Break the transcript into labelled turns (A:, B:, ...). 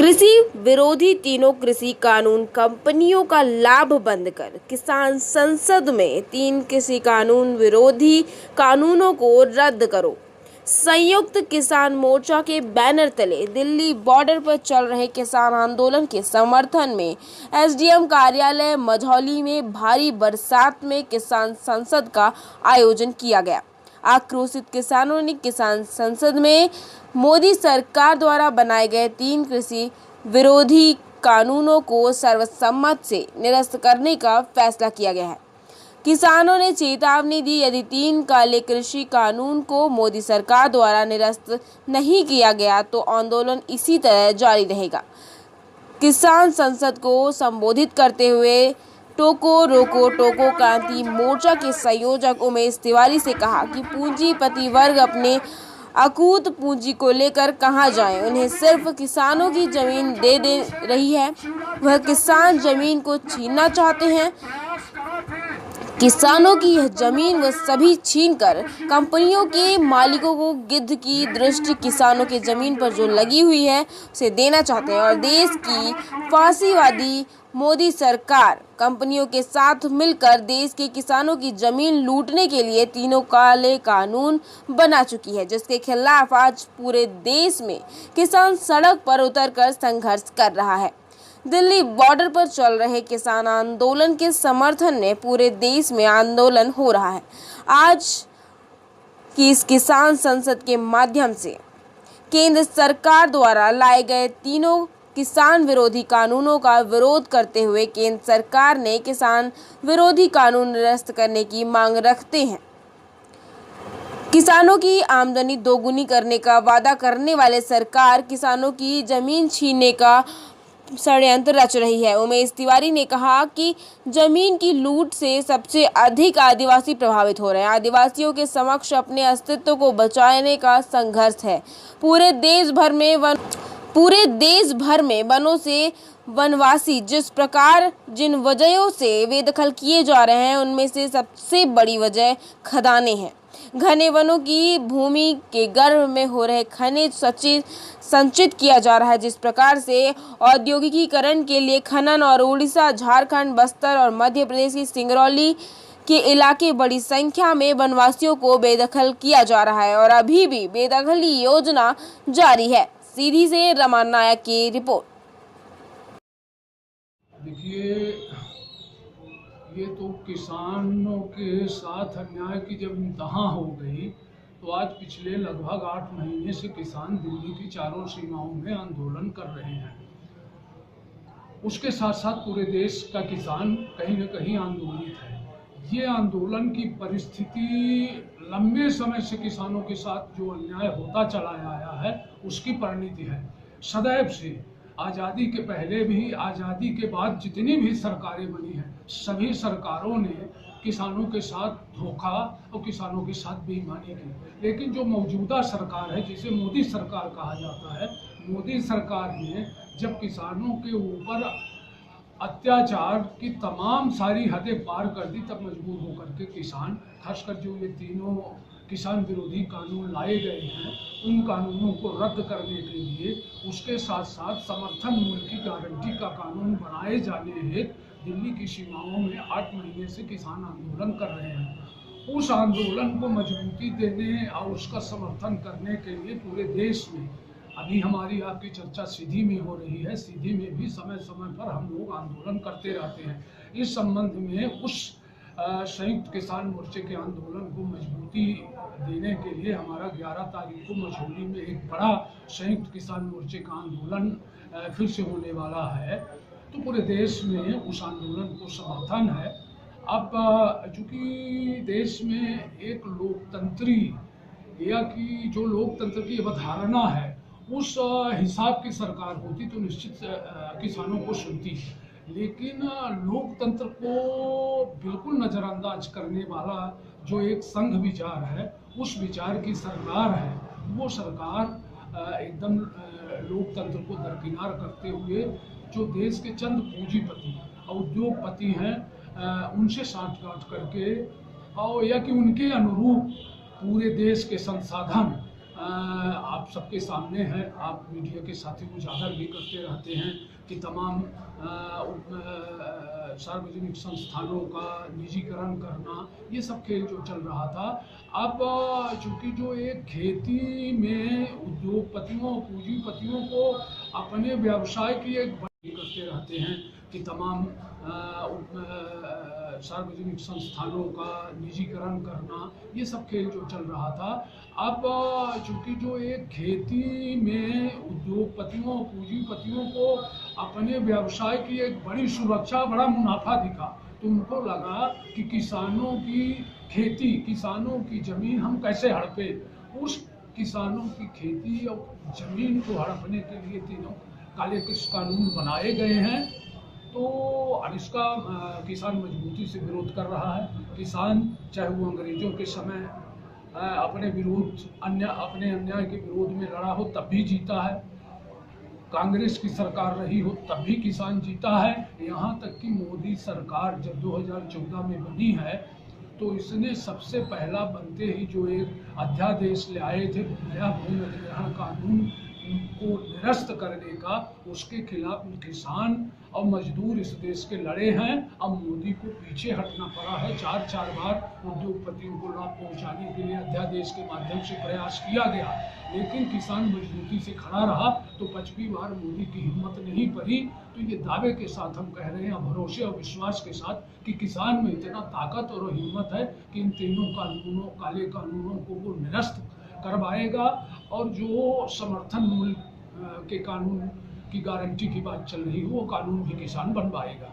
A: कृषि विरोधी तीनों कृषि कानून कंपनियों का लाभ बंद कर किसान संसद में 3 कृषि कानून विरोधी कानूनों को रद्द करो। संयुक्त किसान मोर्चा के बैनर तले दिल्ली बॉर्डर पर चल रहे किसान आंदोलन के समर्थन में एसडीएम कार्यालय मझौली में भारी बरसात में किसान संसद का आयोजन किया गया। आक्रोशित किसानों ने किसान संसद में मोदी सरकार द्वारा बनाए गए 3 कृषि विरोधी कानूनों को सर्वसम्मत से निरस्त करने का फैसला किया गया है। किसानों ने चेतावनी दी, यदि 3 काले कृषि कानून को मोदी सरकार द्वारा निरस्त नहीं किया गया तो आंदोलन इसी तरह जारी रहेगा। किसान संसद को संबोधित करते हुए टोको रोको टोको क्रांति मोर्चा के संयोजक उमेश तिवारी से कहा कि पूंजीपति वर्ग अपने अकूत पूंजी को लेकर कहां जाएं, उन्हें सिर्फ किसानों की जमीन दे रही है। वह किसान जमीन को छीनना चाहते हैं। किसानों की यह जमीन वह सभी छीनकर कंपनियों के मालिकों को गिद्ध की दृष्टि किसानों की जमीन पर जो लगी हुई है उसे देना चाहते हैं और देश की फांसीवादी मोदी सरकार कंपनियों के साथ मिलकर देश के किसानों की जमीन लूटने के लिए तीनों काले कानून बना चुकी है, जिसके खिलाफ आज पूरे देश में किसान सड़क पर उतरकर संघर्ष कर रहा है। दिल्ली बॉर्डर पर चल रहे किसान आंदोलन के समर्थन में पूरे देश में आंदोलन हो रहा है। आज की इस किसान संसद के माध्यम से केंद्र सरकार द्वारा लाए गए तीनों किसान विरोधी कानूनों का विरोध करते हुए केंद्र सरकार ने किसान विरोधी कानून निरस्त करने की मांग रखते हैं। किसानों की आमदनी दोगुनी करने का वादा करने वाले सरकार किसानों की जमीन छीनने का षड्यंत्र रच रही है। उमेश तिवारी ने कहा कि जमीन की लूट से सबसे अधिक आदिवासी प्रभावित हो रहे हैं। आदिवासियों के समक्ष अपने अस्तित्व को बचाने का संघर्ष है। पूरे देश भर में वनों से वनवासी जिस प्रकार जिन वजहों से बेदखल किए जा रहे हैं, उनमें से सबसे बड़ी वजह खदानें हैं। घने वनों की भूमि के गर्भ में हो रहे खनिज संचित किया जा रहा है। जिस प्रकार से औद्योगिकीकरण के लिए खनन और उड़ीसा, झारखंड, बस्तर और मध्य प्रदेश की सिंगरौली के इलाके बड़ी संख्या में वनवासियों को बेदखल किया जा रहा है और अभी भी बेदखली योजना जारी है। सीधी से रमान नायक की रिपोर्ट।
B: देखिए, ये तो किसानों के साथ अन्याय की जब इंतहा हो गई तो आज पिछले लगभग 8 महीने से किसान दिल्ली की चारों सीमाओं में आंदोलन कर रहे हैं। उसके साथ साथ पूरे देश का किसान कहीं न कहीं आंदोलित है। ये आंदोलन की परिस्थिति लंबे समय से किसानों के साथ जो अन्याय होता चला आया है उसकी परिणति है। सदैव से आज़ादी के पहले भी, आज़ादी के बाद जितनी भी सरकारें बनी हैं, सभी सरकारों ने किसानों के साथ धोखा और किसानों के साथ बेईमानी की। लेकिन जो मौजूदा सरकार है, जिसे मोदी सरकार कहा जाता है, मोदी सरकार ने जब किसानों के ऊपर अत्याचार की तमाम सारी हदें पार कर दी, तब मजबूर होकर के किसान, खासकर जो ये तीनों किसान विरोधी कानून लाए गए हैं, उन कानूनों को रद्द करने के लिए उसके साथ साथ समर्थन मूल्य की गारंटी का कानून बनाए जाने हेतु दिल्ली की सीमाओं में 8 महीने से किसान आंदोलन कर रहे हैं। उस आंदोलन को मजबूती देने और उसका समर्थन करने के लिए पूरे देश में अभी हमारी आपकी चर्चा सीधी में हो रही है। सीधी में भी समय समय पर हम लोग आंदोलन करते रहते हैं। इस संबंध में उस संयुक्त किसान मोर्चे के आंदोलन को मजबूती देने के लिए हमारा 11 तारीख को मझौली में एक बड़ा संयुक्त किसान मोर्चे का आंदोलन फिर से होने वाला है। तो पूरे देश में उस आंदोलन को समर्थन है। अब चूँकि देश में एक लोकतंत्री या कि जो लोकतंत्र की अवधारणा है उस हिसाब की सरकार होती तो निश्चित किसानों को सुनती है। लेकिन लोकतंत्र को बिल्कुल नज़रअंदाज करने वाला जो एक संघ विचार है, उस विचार की सरकार है, वो सरकार एकदम लोकतंत्र को दरकिनार करते हुए जो देश के चंद पूंजीपति और उद्योगपति हैं उनसे साठगांठ करके और या कि उनके अनुरूप पूरे देश के संसाधन आप सबके सामने है, आप मीडिया के साथी उजागर भी करते रहते हैं कि तमाम सार्वजनिक संस्थानों का निजीकरण करना, ये सब खेल जो चल रहा था। अब चूँकि जो एक खेती में उद्योगपतियों पूंजीपतियों को अपने व्यवसाय की एक बड़ी करते रहते हैं कि तमाम सार्वजनिक संस्थानों का निजीकरण करना, ये सब खेल जो चल रहा था। अब चूँकि जो एक खेती में उद्योगपतियों पूंजीपतियों को अपने व्यवसाय की एक बड़ी सुरक्षा, बड़ा मुनाफा दिखा, तो उनको लगा कि किसानों की खेती, किसानों की ज़मीन हम कैसे हड़पे। उस किसानों की खेती और ज़मीन को हड़पने के लिए तीनों काले कृषि कानून बनाए गए हैं। तो अब इसका किसान मजबूती से विरोध कर रहा है। किसान चाहे वो अंग्रेजों के समय अपने अन्याय के विरोध में लड़ा हो तब भी जीता है, कांग्रेस की सरकार रही हो तब भी किसान जीता है। यहाँ तक कि मोदी सरकार जब 2014 में बनी है तो इसने सबसे पहला बनते ही जो एक अध्यादेश ले आए थे, नया भूमि अधिग्रहण कानून को निरस्त करने का, उसके खिलाफ किसान और मजदूर इस देश के लड़े हैं। अब मोदी को पीछे हटना पड़ा है। चार बार उद्योगपतियों को लाभ पहुंचाने के लिए अध्यादेश के माध्यम से प्रयास किया गया, लेकिन किसान मजबूती से खड़ा रहा। तो 5वीं बार मोदी की हिम्मत नहीं पड़ी। तो ये दावे के साथ हम कह रहे हैं, भरोसे और विश्वास के साथ, कि किसान में इतना ताकत और हिम्मत है कि इन तीनों कानूनों, काले कानूनों को वो निरस्त करवाएगा। और जो समर्थन मूल्य के कानून की गारंटी की बात चल रही है, वो कानून भी किसान बनवाएगा।